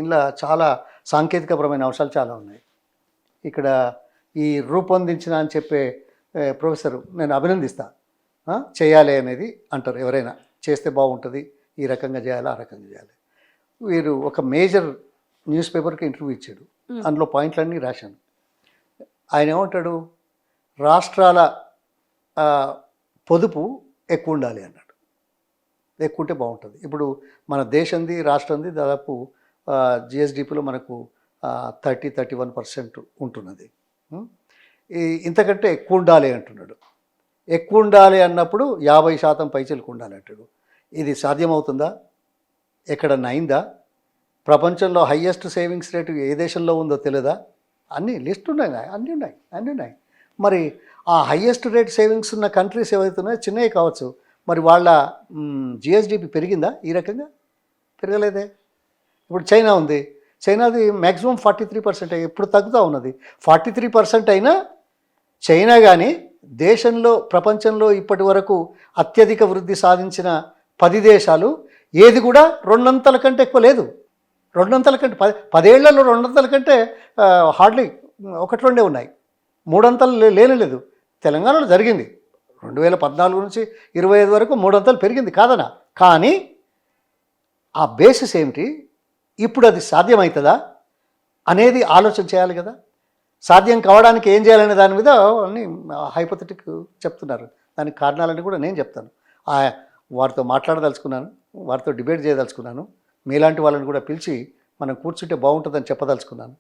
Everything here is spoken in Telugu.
ఇలా చాలా సాంకేతికపరమైన అంశాలు చాలా ఉన్నాయి. ఇక్కడ ఈ రూపొందించిన అని చెప్పే ప్రొఫెసర్ నేను అభినందిస్తా. చేయాలి అనేది అంటారు ఎవరైనా. చేస్తే బాగుంటుంది, ఈ రకంగా చేయాలి, ఆ రకంగా చేయాలి. వీరు ఒక మేజర్ న్యూస్ పేపర్కి ఇంటర్వ్యూ ఇచ్చాడు. అందులో పాయింట్లన్నీ రాశాను. ఆయన ఏమంటాడు, రాష్ట్రాల పొదుపు ఎక్కువ ఉండాలి అన్నాడు. ఎక్కువ ఉంటే బాగుంటుంది. ఇప్పుడు మన దేశంది రాష్ట్రంది దాదాపు జిఎస్డిపిలో మనకు 30-31% ఉంటున్నది. ఇంతకంటే ఎక్కువ ఉండాలి అంటున్నాడు. ఎక్కువ ఉండాలి అన్నప్పుడు 50% పైచలకు ఉండాలి అంటాడు. ఇది సాధ్యమవుతుందా? ఎక్కడన్నా అయిందా? ప్రపంచంలో హయ్యెస్ట్ సేవింగ్స్ రేటు ఏ దేశంలో ఉందో తెలియదా? అన్నీ లిస్ట్ ఉన్నాయి, అన్నీ ఉన్నాయి. మరి ఆ హయ్యెస్ట్ రేట్ సేవింగ్స్ ఉన్న కంట్రీస్ ఏవైతున్నాయో చిన్నవి కావచ్చు, మరి వాళ్ళ జిఎస్డిపి పెరిగిందా? ఈ రకంగా పెరగలేదే. ఇప్పుడు చైనా ఉంది, చైనాది మ్యాక్సిమం 43%, ఇప్పుడు తగ్గుతూ ఉన్నది. 43% అయినా చైనా కానీ దేశంలో ప్రపంచంలో ఇప్పటి వరకు అత్యధిక వృద్ధి సాధించిన 10 దేశాలు ఏది కూడా 2 కంటే ఎక్కువ లేదు. 2 కంటే 10 ఏళ్లలో 2 కంటే హార్డ్లీ 1-2 ఉన్నాయి. 3 లేనలేదు. తెలంగాణలో జరిగింది 2014 నుంచి 25 వరకు 3 పెరిగింది కాదనా. కానీ ఆ బేసిస్ ఏమిటి? ఇప్పుడు అది సాధ్యమవుతుందా అనేది ఆలోచన చేయాలి కదా. సాధ్యం కావడానికి ఏం చేయాలనే దాని మీద అన్ని హైపోథెటిక్ చెప్తున్నారు. దానికి కారణాలని కూడా నేను చెప్తాను. వారితో మాట్లాడదలుచుకున్నాను, వారితో డిబేట్ చేయదలుచుకున్నాను. మీలాంటి వాళ్ళని కూడా పిలిచి మనం కూర్చుంటే బాగుంటుందని చెప్పదలుచుకున్నాను.